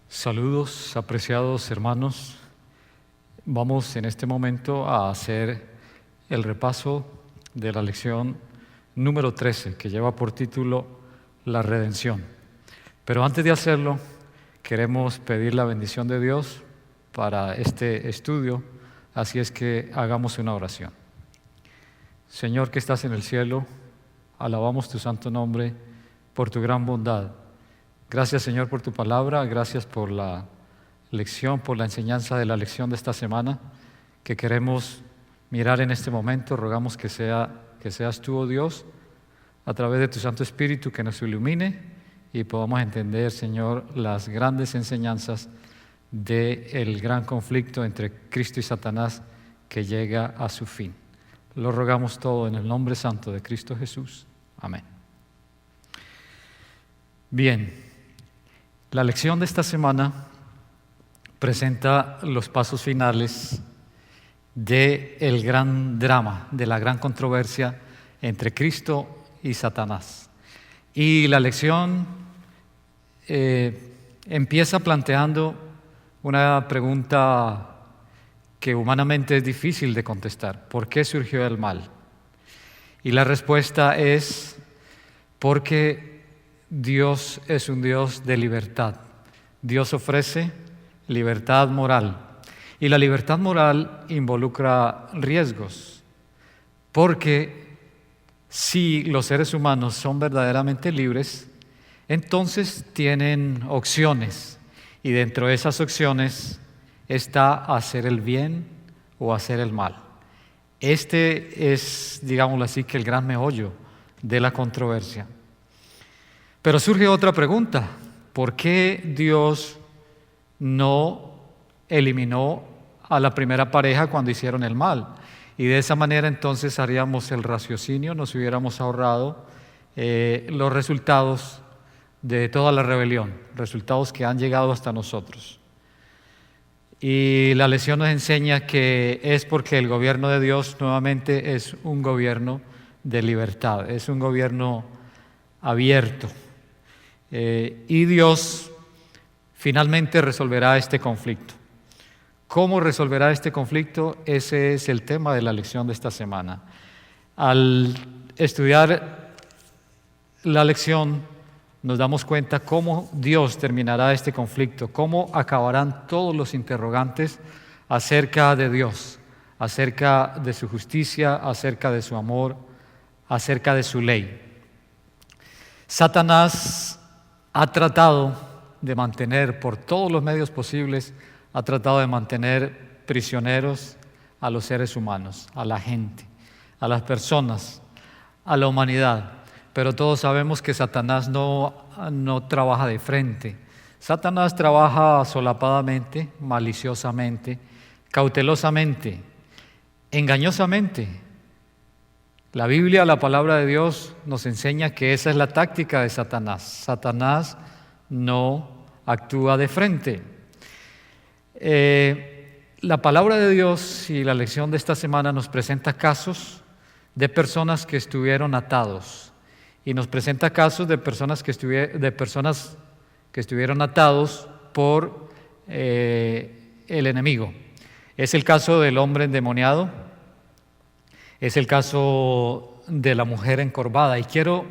Saludos, apreciados hermanos. Vamos en este momento a hacer el repaso de la lección número 13, que lleva por título La redención. Pero antes de hacerlo, queremos pedir la bendición de Dios para este estudio, así es que hagamos una oración. Señor que estás en el cielo, alabamos tu santo nombre por tu gran bondad. Gracias, Señor, por tu palabra, gracias por la lección, por la enseñanza de la lección de esta semana que queremos mirar en este momento. Rogamos que seas tú, oh Dios, a través de tu Santo Espíritu, que nos ilumine y podamos entender, Señor, las grandes enseñanzas del gran conflicto entre Cristo y Satanás que llega a su fin. Lo rogamos todo en el nombre santo de Cristo Jesús. Amén. Bien. La lección de esta semana presenta los pasos finales del gran drama, de la gran controversia entre Cristo y Satanás. Y la lección empieza planteando una pregunta que humanamente es difícil de contestar. ¿Por qué surgió el mal? Y la respuesta es porque Dios es un Dios de libertad. Dios ofrece libertad moral. Y la libertad moral involucra riesgos. Porque si los seres humanos son verdaderamente libres, entonces tienen opciones. Y dentro de esas opciones está hacer el bien o hacer el mal. Este es, digámoslo así, que el gran meollo de la controversia. Pero surge otra pregunta: ¿por qué Dios no eliminó a la primera pareja cuando hicieron el mal? Y de esa manera entonces haríamos el raciocinio, nos hubiéramos ahorrado los resultados de toda la rebelión, resultados que han llegado hasta nosotros. Y la lección nos enseña que es porque el gobierno de Dios nuevamente es un gobierno de libertad, es un gobierno abierto. Y Dios finalmente resolverá este conflicto. ¿Cómo resolverá este conflicto? Ese es el tema de la lección de esta semana. Al estudiar la lección nos damos cuenta cómo Dios terminará este conflicto, cómo acabarán todos los interrogantes acerca de Dios, acerca de su justicia, acerca de su amor, acerca de su ley. Satanás ha tratado de mantener por todos los medios posibles, ha tratado de mantener prisioneros a los seres humanos, a la gente, a las personas, a la humanidad. Pero todos sabemos que Satanás no trabaja de frente. Satanás trabaja solapadamente, maliciosamente, cautelosamente, engañosamente. La Biblia, la palabra de Dios, nos enseña que esa es la táctica de Satanás. Satanás no actúa de frente. La palabra de Dios y la lección de esta semana nos presenta casos de personas que estuvieron atados. Y nos presenta casos de personas que estuvieron atados por el enemigo. Es el caso del hombre endemoniado. Es el caso de la mujer encorvada, y quiero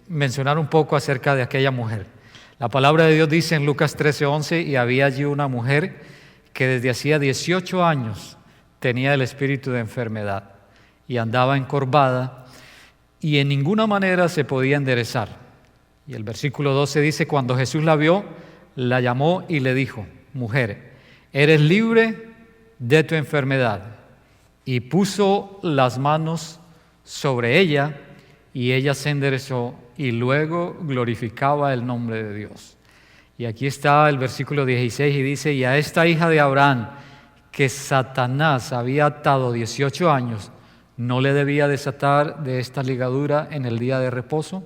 mencionar un poco acerca de aquella mujer. La palabra de Dios dice en Lucas 13:11: y había allí una mujer que desde hacía 18 años tenía el espíritu de enfermedad y andaba encorvada y en ninguna manera se podía enderezar. Y el versículo 12 dice: cuando Jesús la vio, la llamó y le dijo: mujer, eres libre de tu enfermedad. Y puso las manos sobre ella, y ella se enderezó, y luego glorificaba el nombre de Dios. Y aquí está el versículo 16, y dice: y a esta hija de Abraham, que Satanás había atado 18 años, ¿no le debía desatar de esta ligadura en el día de reposo?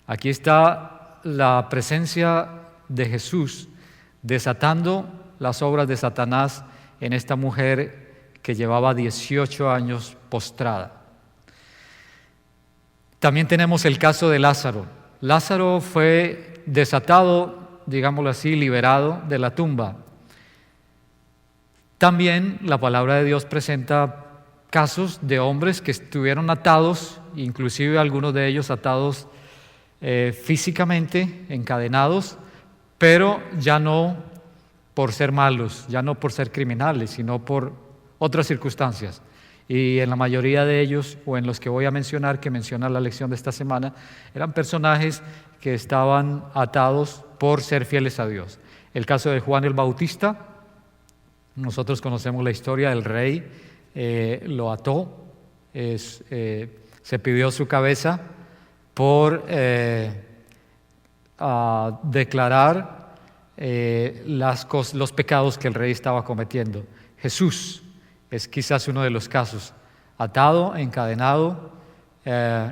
Aquí está la presencia de Jesús desatando las obras de Satanás en esta mujer que llevaba 18 años postrada. También tenemos el caso de Lázaro. Lázaro fue desatado, digámoslo así, liberado de la tumba. También la palabra de Dios presenta casos de hombres que estuvieron atados, inclusive algunos de ellos atados físicamente, encadenados, pero ya no por ser malos, ya no por ser criminales, sino por otras circunstancias. Y en la mayoría de ellos, o en los que voy a mencionar, que menciona la lección de esta semana, eran personajes que estaban atados por ser fieles a Dios. El caso de Juan el Bautista, nosotros conocemos la historia del rey, lo ató, se pidió su cabeza por declarar los pecados que el rey estaba cometiendo. Jesús es quizás uno de los casos, atado, encadenado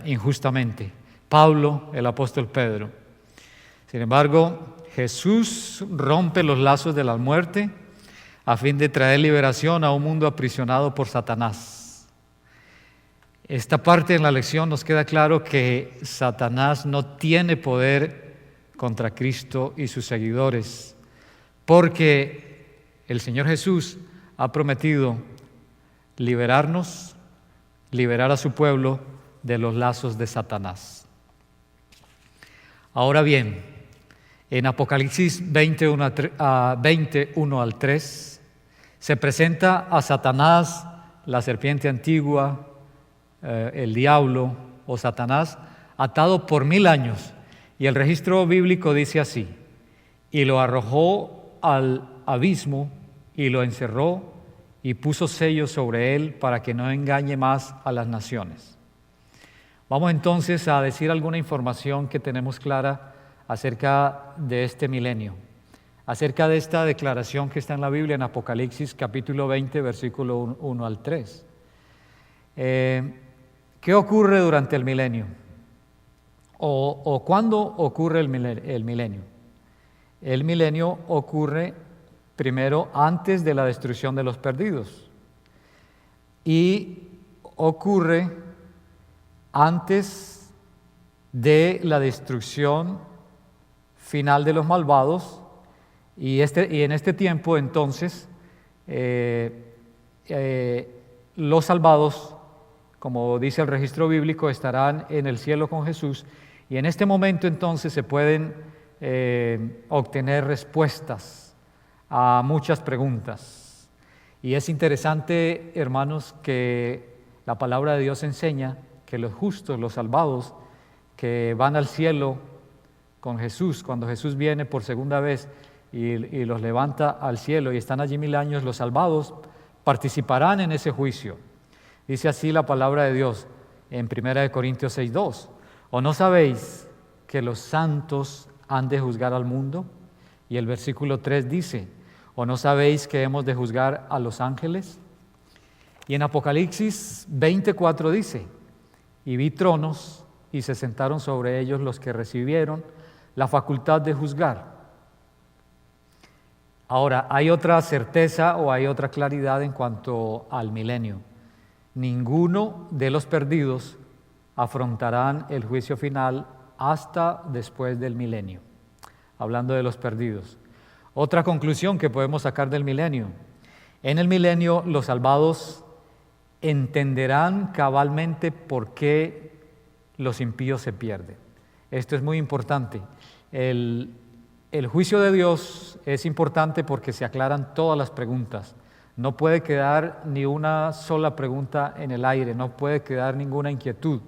injustamente. Pablo, el apóstol Pedro. Sin embargo, Jesús rompe los lazos de la muerte a fin de traer liberación a un mundo aprisionado por Satanás. Esta parte en la lección nos queda claro que Satanás no tiene poder contra Cristo y sus seguidores, porque el Señor Jesús ha prometido liberarnos, liberar a su pueblo de los lazos de Satanás. Ahora bien, en Apocalipsis 21 al 3 se presenta a Satanás, la serpiente antigua, el diablo o Satanás, atado por 1000 años. Y el registro bíblico dice así: y lo arrojó al abismo y lo encerró y puso sellos sobre él para que no engañe más a las naciones. Vamos entonces a decir alguna información que tenemos clara acerca de este milenio, acerca de esta declaración que está en la Biblia en Apocalipsis capítulo 20, versículo 1 al 3. ¿Qué ocurre durante el milenio? ¿O cuándo ocurre el milenio? El milenio ocurre primero antes de la destrucción de los perdidos y ocurre antes de la destrucción final de los malvados y en este tiempo entonces los salvados, como dice el registro bíblico, estarán en el cielo con Jesús y en este momento entonces se pueden obtener respuestas a muchas preguntas. Y es interesante, hermanos, que la palabra de Dios enseña que los justos, los salvados, que van al cielo con Jesús, cuando Jesús viene por segunda vez y los levanta al cielo y están allí 1000 años, los salvados participarán en ese juicio. Dice así la palabra de Dios en 1 Corintios 6:2: ¿o no sabéis que los santos han de juzgar al mundo? Y el versículo 3 dice: ¿o no sabéis que hemos de juzgar a los ángeles? Y en Apocalipsis 20:4 dice: y vi tronos y se sentaron sobre ellos los que recibieron la facultad de juzgar. Ahora, hay otra certeza o hay otra claridad en cuanto al milenio. Ninguno de los perdidos afrontarán el juicio final hasta después del milenio. Hablando de los perdidos. Otra conclusión que podemos sacar del milenio: en el milenio los salvados entenderán cabalmente por qué los impíos se pierden. Esto es muy importante. El juicio de Dios es importante porque se aclaran todas las preguntas. No puede quedar ni una sola pregunta en el aire, no puede quedar ninguna inquietud.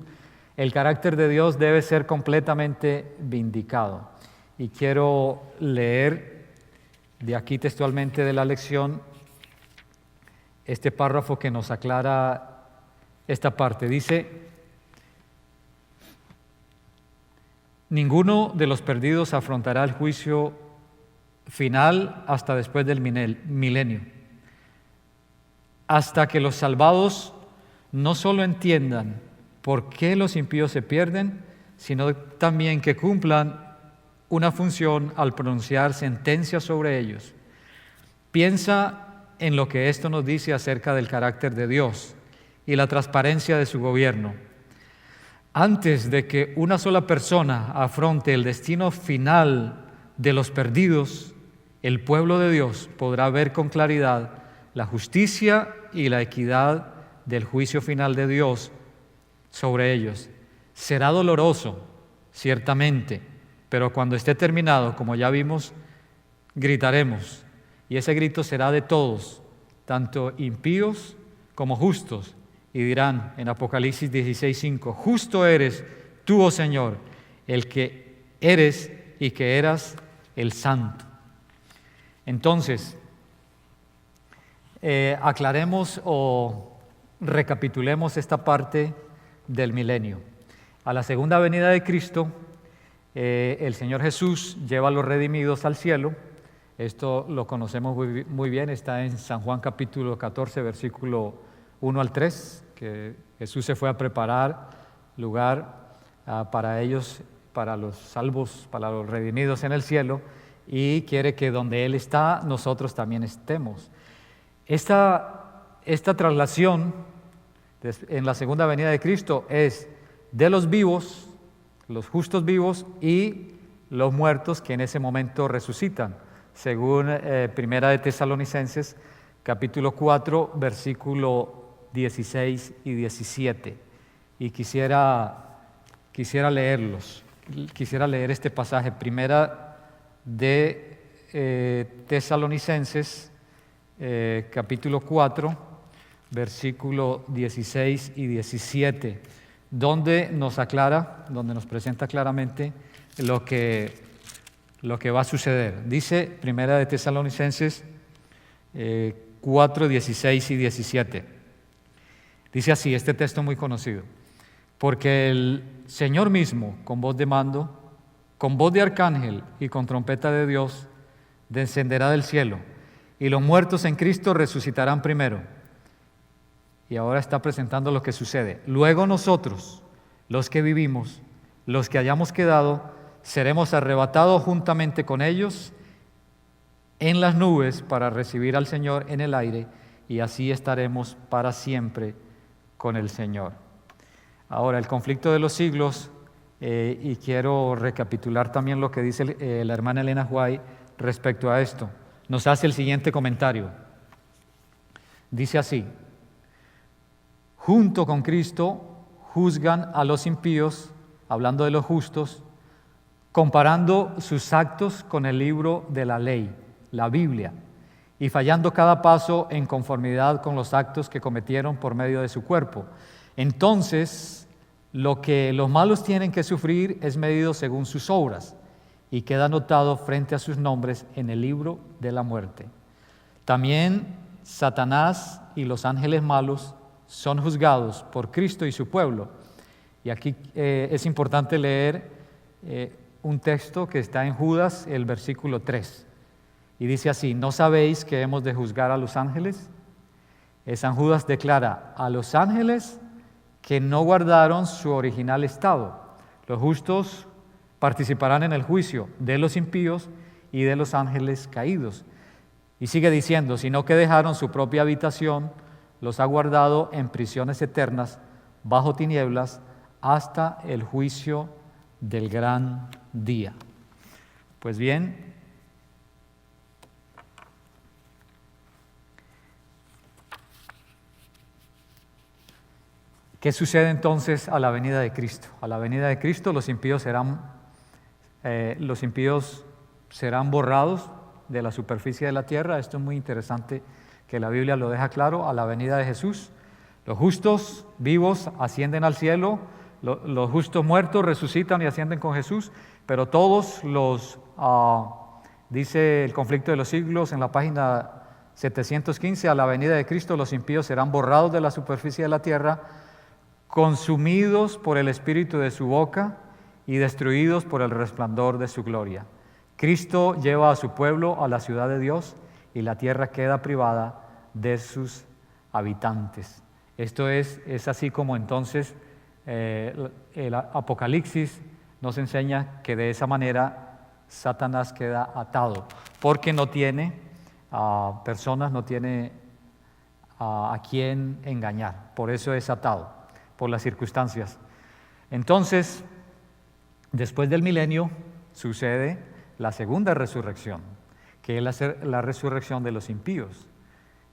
El carácter de Dios debe ser completamente vindicado. Y quiero leer de aquí textualmente de la lección este párrafo que nos aclara esta parte. Dice: ninguno de los perdidos afrontará el juicio final hasta después del milenio, hasta que los salvados no solo entiendan por qué los impíos se pierden, sino también que cumplan una función al pronunciar sentencias sobre ellos. Piensa en lo que esto nos dice acerca del carácter de Dios y la transparencia de su gobierno. Antes de que una sola persona afronte el destino final de los perdidos, el pueblo de Dios podrá ver con claridad la justicia y la equidad del juicio final de Dios sobre ellos. Será doloroso, ciertamente, pero cuando esté terminado, como ya vimos, gritaremos, y ese grito será de todos, tanto impíos como justos, y dirán en Apocalipsis 16:5, justo eres tú, oh Señor, el que eres y que eras el Santo. Entonces, aclaremos o recapitulemos esta parte del milenio. A la segunda venida de Cristo, el Señor Jesús lleva a los redimidos al cielo. Esto lo conocemos muy bien, está en San Juan capítulo 14, versículo 1 al 3, que Jesús se fue a preparar lugar para ellos, para los salvos, para los redimidos en el cielo, y quiere que donde Él está, nosotros también estemos. Esta traslación en la segunda venida de Cristo es de los vivos, los justos vivos, y los muertos que en ese momento resucitan, según Primera de Tesalonicenses, capítulo 4, versículo 16 y 17. Y quisiera leerlos. Quisiera leer este pasaje, Primera de Tesalonicenses, capítulo 4, versículo 16 y 17, donde nos aclara, donde nos presenta claramente lo que va a suceder. Dice Primera de Tesalonicenses 4, 16 y 17. Dice así, este texto muy conocido: porque el Señor mismo, con voz de mando, con voz de arcángel y con trompeta de Dios, descenderá del cielo, y los muertos en Cristo resucitarán primero. Y ahora está presentando lo que sucede. Luego nosotros, los que vivimos, los que hayamos quedado, seremos arrebatados juntamente con ellos en las nubes para recibir al Señor en el aire, y así estaremos para siempre con el Señor. Ahora, el conflicto de los siglos, y quiero recapitular también lo que dice la hermana Elena White respecto a esto. Nos hace el siguiente comentario. Dice así: junto con Cristo juzgan a los impíos, hablando de los justos, comparando sus actos con el libro de la ley, la Biblia, y fallando cada paso en conformidad con los actos que cometieron por medio de su cuerpo. Entonces, lo que los malos tienen que sufrir es medido según sus obras, y queda anotado frente a sus nombres en el libro de la muerte. También Satanás y los ángeles malos son juzgados por Cristo y su pueblo. Y aquí es importante leer un texto que está en Judas, el versículo 3. Y dice así: ¿no sabéis que hemos de juzgar a los ángeles? San Judas declara: a los ángeles que no guardaron su original estado. Los justos participarán en el juicio de los impíos y de los ángeles caídos. Y sigue diciendo: sino que dejaron su propia habitación, los ha guardado en prisiones eternas, bajo tinieblas, hasta el juicio del gran día. Pues bien, ¿qué sucede entonces a la venida de Cristo? A la venida de Cristo los impíos serán borrados de la superficie de la tierra. Esto es muy interesante, que la Biblia lo deja claro. A la venida de Jesús, los justos vivos ascienden al cielo, los justos muertos resucitan y ascienden con Jesús, pero todos dice el conflicto de los siglos en la página 715, a la venida de Cristo los impíos serán borrados de la superficie de la tierra, consumidos por el espíritu de su boca y destruidos por el resplandor de su gloria. Cristo lleva a su pueblo a la ciudad de Dios, y la tierra queda privada de sus habitantes. Esto es así como entonces el Apocalipsis nos enseña que de esa manera Satanás queda atado, porque no tiene personas, no tiene a quién engañar. Por eso es atado, por las circunstancias. Entonces, después del milenio, sucede la segunda resurrección, que es la resurrección de los impíos.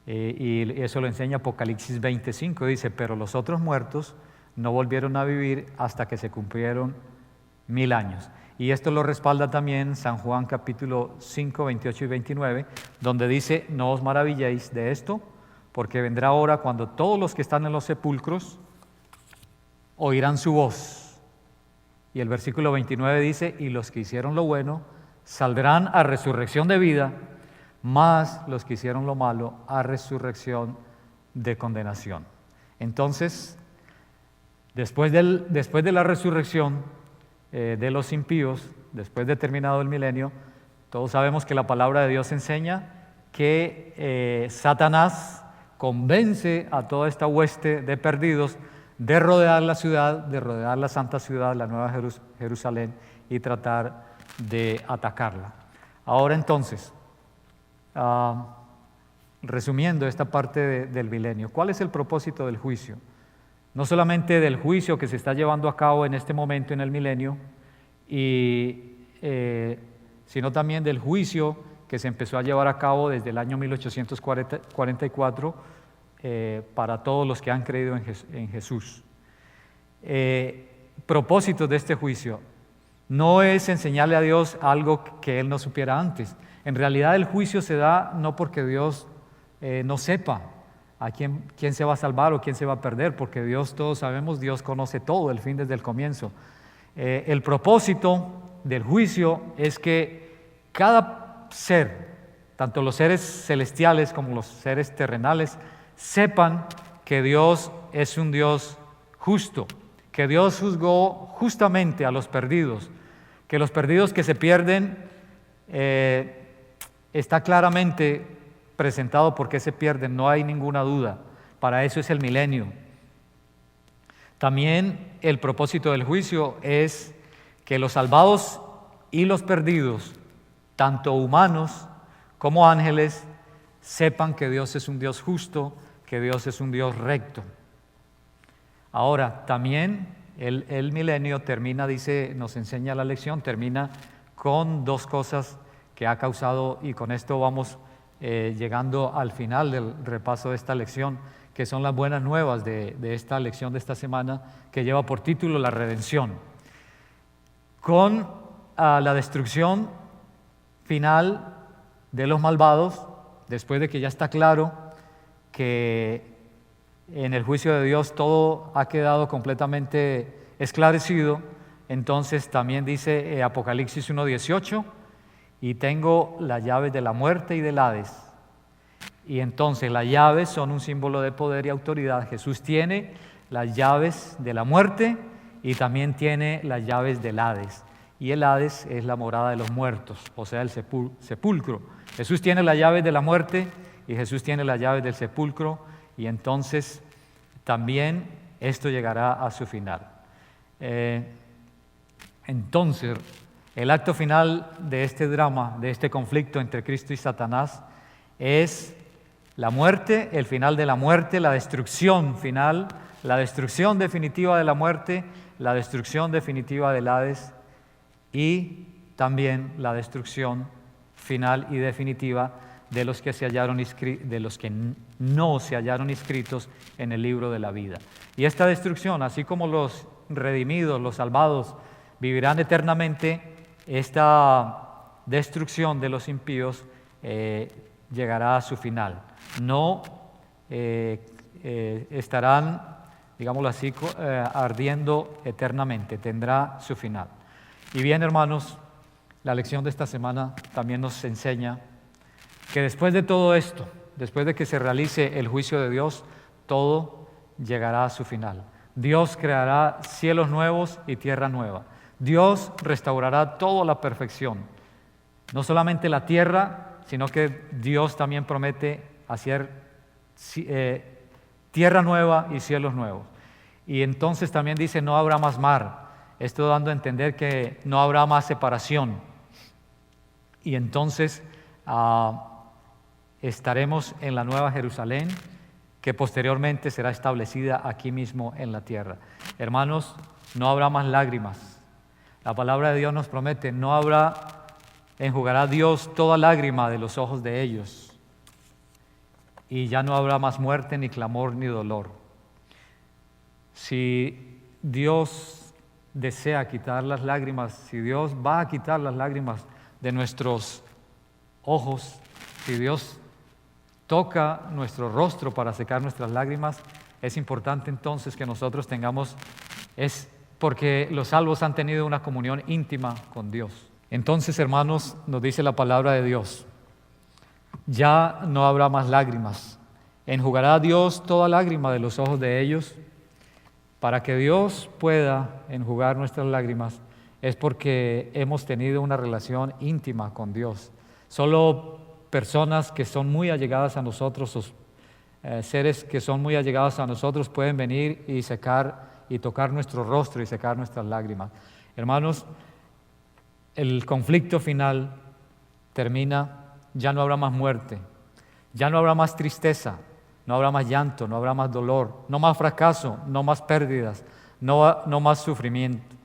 Y eso lo enseña Apocalipsis 25, dice, pero los otros muertos no volvieron a vivir hasta que se cumplieron 1000 años. Y esto lo respalda también San Juan capítulo 5, 28 y 29, donde dice, no os maravilléis de esto, porque vendrá hora cuando todos los que están en los sepulcros oirán su voz. Y el versículo 29 dice, y los que hicieron lo bueno saldrán a resurrección de vida, más los que hicieron lo malo a resurrección de condenación. Entonces, después de la resurrección de los impíos, después de terminado el milenio, todos sabemos que la palabra de Dios enseña que Satanás convence a toda esta hueste de perdidos de rodear la ciudad, de rodear la santa ciudad, la nueva Jerusalén, y tratar de atacarla. Ahora entonces, resumiendo esta parte del milenio, ¿cuál es el propósito del juicio? No solamente del juicio que se está llevando a cabo en este momento en el milenio, sino también del juicio que se empezó a llevar a cabo desde el año 1844 para todos los que han creído en Jesús. Propósito de este juicio no es enseñarle a Dios algo que Él no supiera antes. En realidad el juicio se da no porque Dios no sepa a quién se va a salvar o quién se va a perder, porque Dios, todos sabemos, Dios conoce todo, el fin desde el comienzo. El propósito del juicio es que cada ser, tanto los seres celestiales como los seres terrenales, sepan que Dios es un Dios justo, que Dios juzgó justamente a los perdidos, que los perdidos que se pierden está claramente presentado por qué se pierden, no hay ninguna duda. Para eso es el milenio. También el propósito del juicio es que los salvados y los perdidos, tanto humanos como ángeles, sepan que Dios es un Dios justo, que Dios es un Dios recto. Ahora, también el milenio termina, dice, nos enseña la lección, termina con dos cosas que ha causado, y con esto vamos llegando al final del repaso de esta lección, que son las buenas nuevas de esta lección de esta semana, que lleva por título la redención. Con la destrucción final de los malvados, después de que ya está claro que en el juicio de Dios todo ha quedado completamente esclarecido, entonces también dice Apocalipsis 1:18, y tengo las llaves de la muerte y del Hades. Y entonces las llaves son un símbolo de poder y autoridad. Jesús tiene las llaves de la muerte y también tiene las llaves del Hades. Y el Hades es la morada de los muertos, o sea, el sepulcro. Jesús tiene las llaves de la muerte y Jesús tiene las llaves del sepulcro, y entonces también esto llegará a su final. Entonces, el acto final de este drama, de este conflicto entre Cristo y Satanás, es la muerte, el final de la muerte, la destrucción final, la destrucción definitiva de la muerte, la destrucción definitiva del Hades, y también la destrucción final y definitiva de los que no se hallaron inscritos en el libro de la vida. Y esta destrucción, así como los redimidos, los salvados, vivirán eternamente, esta destrucción de los impíos llegará a su final. No estarán, digámoslo así, ardiendo eternamente, tendrá su final. Y bien, hermanos, la lección de esta semana también nos enseña que después de todo esto, después de que se realice el juicio de Dios, todo llegará a su final. Dios creará cielos nuevos y tierra nueva. Dios restaurará toda la perfección, no solamente la tierra, sino que Dios también promete hacer tierra nueva y cielos nuevos. Y entonces también dice, no habrá más mar. Esto dando a entender que no habrá más separación. Y entonces estaremos en la Nueva Jerusalén, que posteriormente será establecida aquí mismo en la tierra. Hermanos, no habrá más lágrimas. La palabra de Dios nos promete, enjugará Dios toda lágrima de los ojos de ellos, y ya no habrá más muerte, ni clamor, ni dolor. Si Dios desea quitar las lágrimas, si Dios va a quitar las lágrimas de nuestros ojos, si Dios toca nuestro rostro para secar nuestras lágrimas, es importante entonces que nosotros es porque los salvos han tenido una comunión íntima con Dios. Entonces, hermanos, nos dice la palabra de Dios, ya no habrá más lágrimas. Enjugará Dios toda lágrima de los ojos de ellos. Para que Dios pueda enjugar nuestras lágrimas es porque hemos tenido una relación íntima con Dios. Solo personas que son muy allegadas a nosotros, seres que son muy allegados a nosotros, pueden venir y secar y tocar nuestro rostro y secar nuestras lágrimas. Hermanos, el conflicto final termina, ya no habrá más muerte, ya no habrá más tristeza, no habrá más llanto, no habrá más dolor, no más fracaso, no más pérdidas, no más sufrimiento.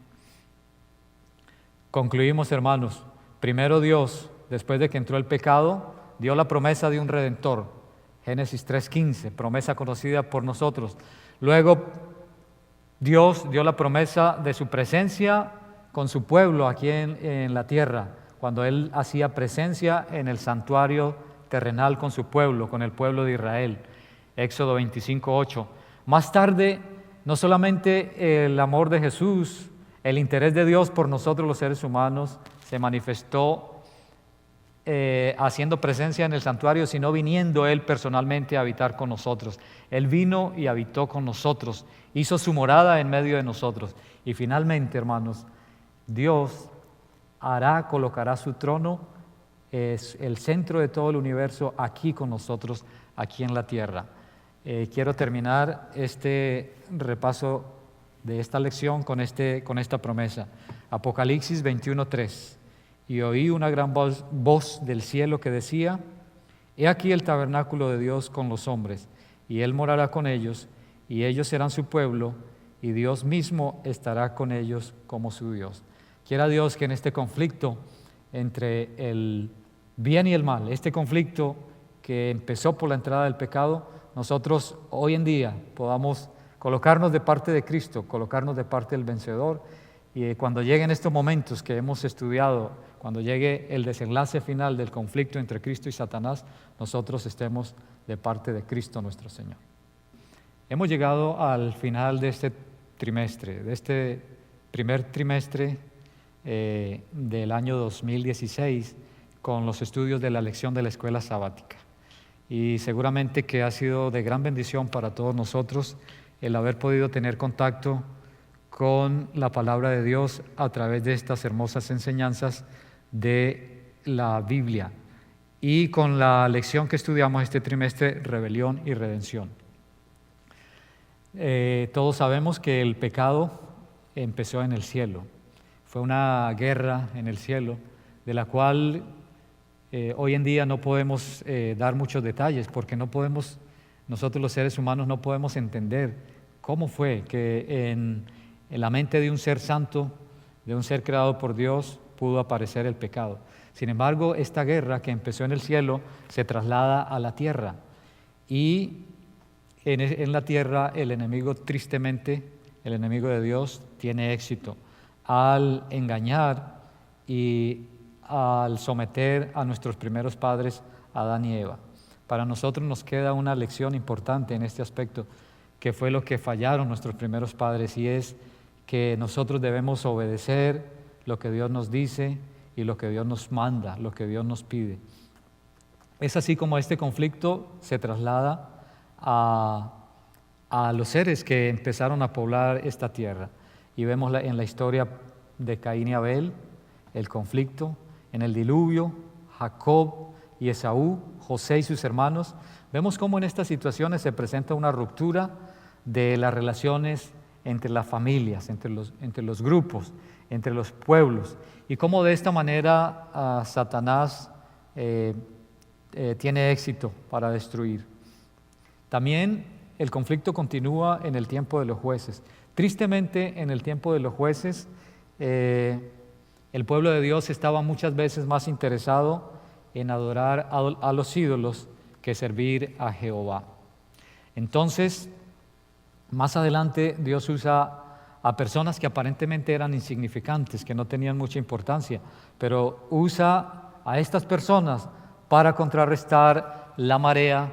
Concluimos, hermanos, primero Dios, después de que entró el pecado, dio la promesa de un Redentor, Génesis 3:15, promesa conocida por nosotros. Luego Dios dio la promesa de su presencia con su pueblo aquí en la tierra, cuando Él hacía presencia en el santuario terrenal con su pueblo, con el pueblo de Israel. Éxodo 25:8. Más tarde, no solamente el amor de Jesús, el interés de Dios por nosotros los seres humanos se manifestó haciendo presencia en el santuario, sino viniendo Él personalmente a habitar con nosotros. Él vino y habitó con nosotros, hizo su morada en medio de nosotros. Y finalmente, hermanos, Dios colocará su trono, es el centro de todo el universo, aquí con nosotros, aquí en la tierra. Quiero terminar este repaso de esta lección con esta promesa. Apocalipsis 21:3. Y oí una gran voz del cielo que decía: He aquí el tabernáculo de Dios con los hombres, y Él morará con ellos, y ellos serán su pueblo, y Dios mismo estará con ellos como su Dios. Quiera Dios que en este conflicto entre el bien y el mal, este conflicto que empezó por la entrada del pecado, nosotros hoy en día podamos colocarnos de parte de Cristo, colocarnos de parte del vencedor, y cuando lleguen estos momentos que hemos estudiado, cuando llegue el desenlace final del conflicto entre Cristo y Satanás, nosotros estemos de parte de Cristo nuestro Señor. Hemos llegado al final de este trimestre, de este primer trimestre del año 2016, con los estudios de la lección de la escuela sabática. Y seguramente que ha sido de gran bendición para todos nosotros el haber podido tener contacto con la palabra de Dios a través de estas hermosas enseñanzas de la Biblia y con la lección que estudiamos este trimestre, rebelión y redención. Todos sabemos que el pecado empezó en el cielo. Fue una guerra en el cielo de la cual hoy en día no podemos dar muchos detalles porque nosotros los seres humanos no podemos entender cómo fue que en la mente de un ser santo, de un ser creado por Dios, pudo aparecer el pecado. Sin embargo, esta guerra que empezó en el cielo se traslada a la tierra y en la tierra el enemigo, tristemente, el enemigo de Dios tiene éxito al engañar y al someter a nuestros primeros padres, Adán y Eva. Para nosotros nos queda una lección importante en este aspecto, que fue lo que fallaron nuestros primeros padres, y es que nosotros debemos obedecer lo que Dios nos dice y lo que Dios nos manda, lo que Dios nos pide. Es así como este conflicto se traslada a los seres que empezaron a poblar esta tierra. Y vemos en la historia de Caín y Abel el conflicto, en el diluvio, Jacob y Esaú, José y sus hermanos. Vemos cómo en estas situaciones se presenta una ruptura de las relaciones entre las familias, entre los grupos, entre los pueblos, y cómo de esta manera Satanás tiene éxito para destruir. También el conflicto continúa en el tiempo de los jueces. Tristemente, en el tiempo de los jueces, el pueblo de Dios estaba muchas veces más interesado en adorar a los ídolos que servir a Jehová. Entonces, más adelante Dios usa a personas que aparentemente eran insignificantes, que no tenían mucha importancia, pero usa a estas personas para contrarrestar la marea,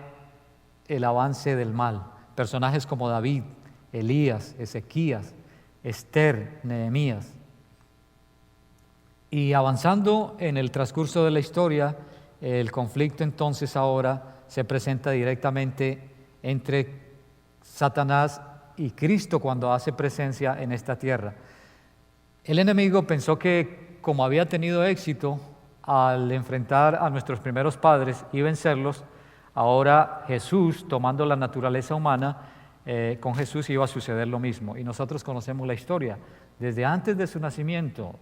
el avance del mal. Personajes como David, Elías, Ezequías, Esther, Nehemías. Y avanzando en el transcurso de la historia, el conflicto entonces ahora se presenta directamente entre Satanás y Cristo cuando hace presencia en esta tierra. El enemigo pensó que como había tenido éxito al enfrentar a nuestros primeros padres y vencerlos, ahora Jesús, tomando la naturaleza humana, con Jesús iba a suceder lo mismo. Y nosotros conocemos la historia. Desde antes de su nacimiento,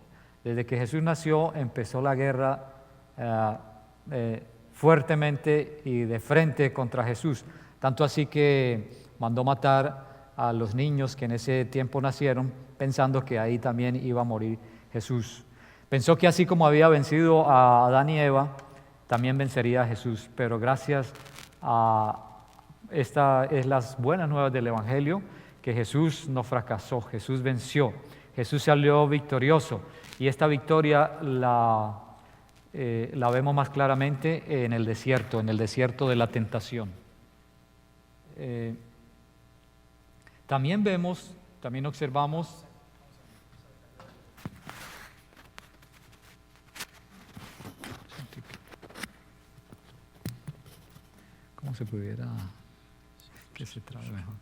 desde que Jesús nació, empezó la guerra fuertemente y de frente contra Jesús. Tanto así que mandó matar a los niños que en ese tiempo nacieron, pensando que ahí también iba a morir Jesús. Pensó que así como había vencido a Adán y Eva, también vencería a Jesús. Pero gracias a estas es las buenas nuevas del Evangelio, que Jesús no fracasó, Jesús venció, Jesús salió victorioso. Y esta victoria la vemos más claramente en el desierto de la tentación. También observamos cómo se pudiera que se trabe mejor.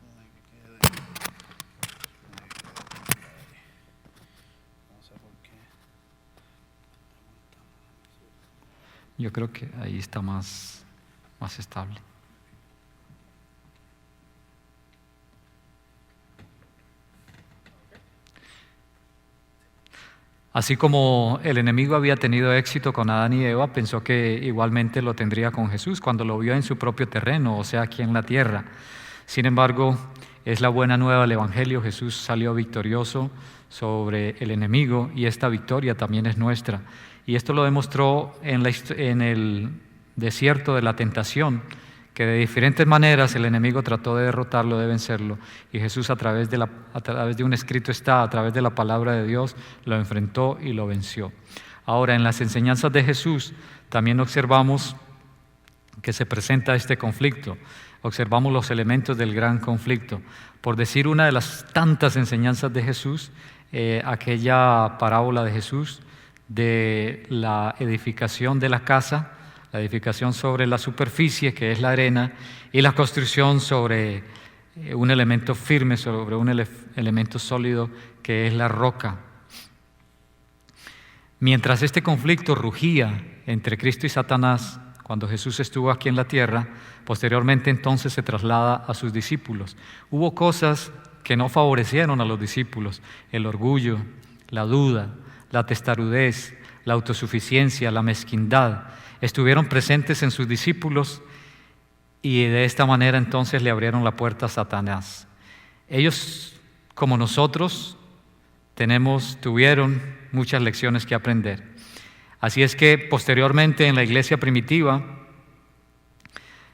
Yo creo que ahí está más estable. Así como el enemigo había tenido éxito con Adán y Eva, pensó que igualmente lo tendría con Jesús cuando lo vio en su propio terreno, o sea, aquí en la tierra. Sin embargo, es la buena nueva del Evangelio. Jesús salió victorioso sobre el enemigo y esta victoria también es nuestra. Y esto lo demostró en el desierto de la tentación, que de diferentes maneras el enemigo trató de derrotarlo, de vencerlo, y Jesús a través de un escrito está, a través de la palabra de Dios, lo enfrentó y lo venció. Ahora, en las enseñanzas de Jesús también observamos que se presenta este conflicto, observamos los elementos del gran conflicto. Por decir una de las tantas enseñanzas de Jesús, aquella parábola de Jesús de la edificación de la casa, la edificación sobre la superficie, que es la arena, y la construcción sobre un elemento firme, sobre un elemento sólido, que es la roca. Mientras este conflicto rugía entre Cristo y Satanás, cuando Jesús estuvo aquí en la tierra, posteriormente entonces se traslada a sus discípulos. Hubo cosas que no favorecieron a los discípulos: el orgullo, la duda, la testarudez, la autosuficiencia, la mezquindad. Estuvieron presentes en sus discípulos y de esta manera entonces le abrieron la puerta a Satanás. Ellos, como nosotros, tuvieron muchas lecciones que aprender. Así es que posteriormente en la iglesia primitiva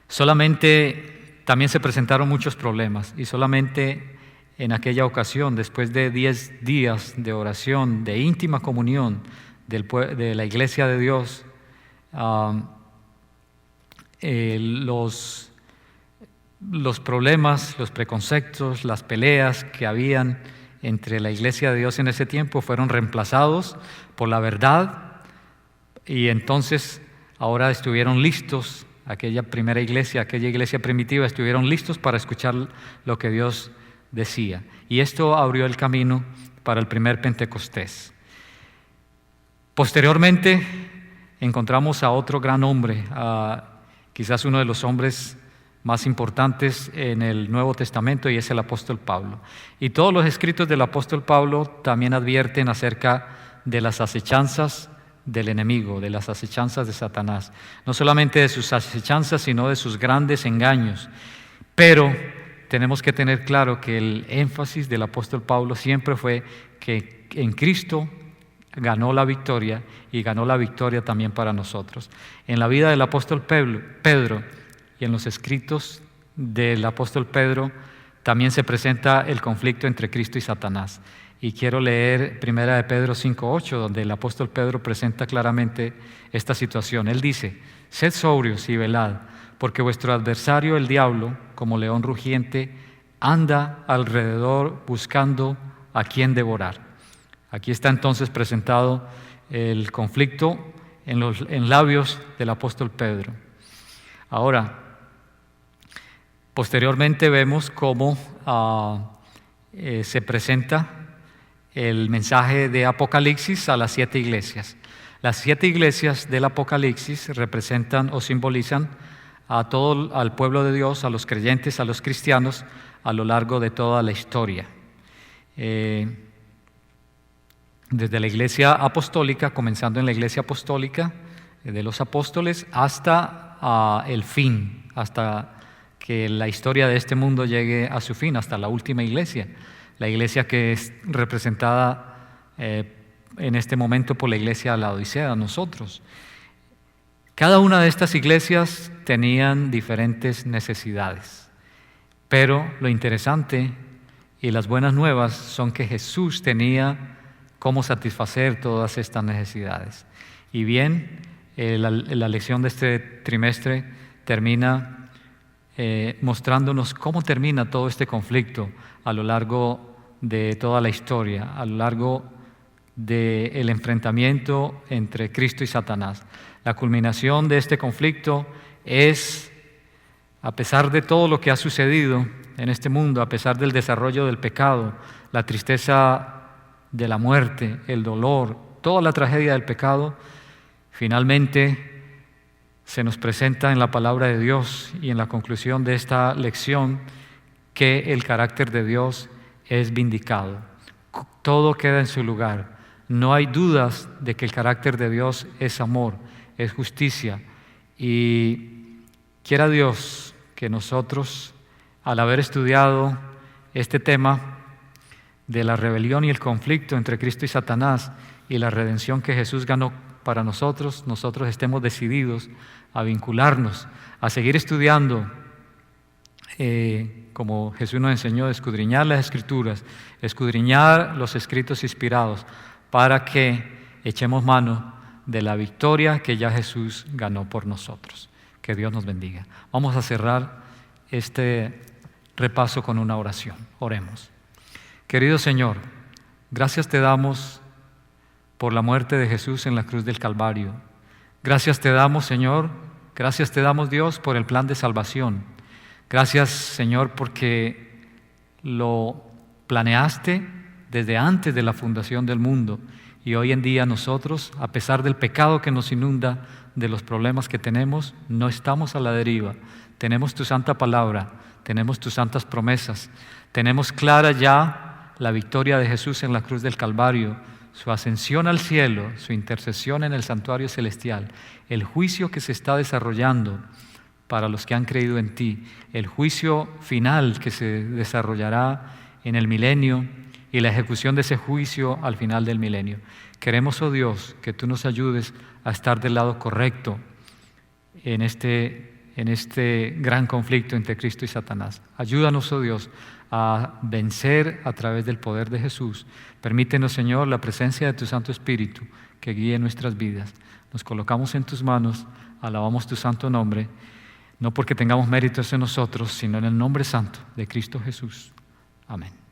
también se presentaron muchos problemas, y solamente en aquella ocasión, después de 10 días de oración, de íntima comunión de la iglesia de Dios, los problemas, los preconceptos, las peleas que habían entre la iglesia de Dios en ese tiempo fueron reemplazados por la verdad, y entonces ahora estuvieron listos, aquella iglesia primitiva, estuvieron listos para escuchar lo que Dios decía. Y esto abrió el camino para el primer Pentecostés. Posteriormente encontramos a otro gran hombre, quizás uno de los hombres más importantes en el Nuevo Testamento, y es el apóstol Pablo. Y todos los escritos del apóstol Pablo también advierten acerca de las acechanzas del enemigo, de las acechanzas de Satanás. No solamente de sus acechanzas, sino de sus grandes engaños. Pero tenemos que tener claro que el énfasis del apóstol Pablo siempre fue que en Cristo ganó la victoria y ganó la victoria también para nosotros. En la vida del apóstol Pedro y en los escritos del apóstol Pedro también se presenta el conflicto entre Cristo y Satanás. Y quiero leer 1 de Pedro 5:8, donde el apóstol Pedro presenta claramente esta situación. Él dice: sed sobrios y velad, porque vuestro adversario el diablo, como león rugiente, anda alrededor buscando a quien devorar. Aquí está entonces presentado el conflicto en labios del apóstol Pedro. Ahora, posteriormente vemos cómo se presenta el mensaje de Apocalipsis a las 7 iglesias. Las 7 iglesias del Apocalipsis representan o simbolizan al pueblo de Dios, a los creyentes, a los cristianos, a lo largo de toda la historia. Desde la iglesia apostólica, comenzando en la iglesia apostólica de los apóstoles, hasta el fin, hasta que la historia de este mundo llegue a su fin, hasta la última iglesia, la iglesia que es representada en este momento por la iglesia de la Odisea, nosotros. Cada una de estas iglesias tenían diferentes necesidades, pero lo interesante y las buenas nuevas son que Jesús tenía cómo satisfacer todas estas necesidades. Y bien, la lección de este trimestre termina mostrándonos cómo termina todo este conflicto a lo largo de toda la historia, a lo largo del enfrentamiento entre Cristo y Satanás. La culminación de este conflicto es, a pesar de todo lo que ha sucedido en este mundo, a pesar del desarrollo del pecado, la tristeza de la muerte, el dolor, toda la tragedia del pecado, finalmente se nos presenta en la palabra de Dios y en la conclusión de esta lección que el carácter de Dios es vindicado. Todo queda en su lugar. No hay dudas de que el carácter de Dios es amor, es justicia. Y quiera Dios que nosotros, al haber estudiado este tema de la rebelión y el conflicto entre Cristo y Satanás y la redención que Jesús ganó para nosotros estemos decididos a vincularnos, a seguir estudiando, como Jesús nos enseñó, escudriñar las Escrituras, escudriñar los escritos inspirados, para que echemos mano de la victoria que ya Jesús ganó por nosotros. Que Dios nos bendiga. Vamos a cerrar este repaso con una oración. Oremos. Querido Señor, gracias te damos por la muerte de Jesús en la cruz del Calvario. Gracias te damos, Señor, gracias te damos, Dios, por el plan de salvación. Gracias, Señor, porque lo planeaste desde antes de la fundación del mundo. Y hoy en día nosotros, a pesar del pecado que nos inunda, de los problemas que tenemos, no estamos a la deriva. Tenemos tu santa palabra, tenemos tus santas promesas, tenemos clara ya la victoria de Jesús en la cruz del Calvario, su ascensión al cielo, su intercesión en el santuario celestial, el juicio que se está desarrollando para los que han creído en ti, el juicio final que se desarrollará en el milenio y la ejecución de ese juicio al final del milenio. Queremos, oh Dios, que tú nos ayudes a estar del lado correcto en este gran conflicto entre Cristo y Satanás. Ayúdanos, oh Dios, a vencer a través del poder de Jesús. Permítenos, Señor, la presencia de tu Santo Espíritu que guíe nuestras vidas. Nos colocamos en tus manos, alabamos tu santo nombre, no porque tengamos méritos en nosotros, sino en el nombre santo de Cristo Jesús. Amén.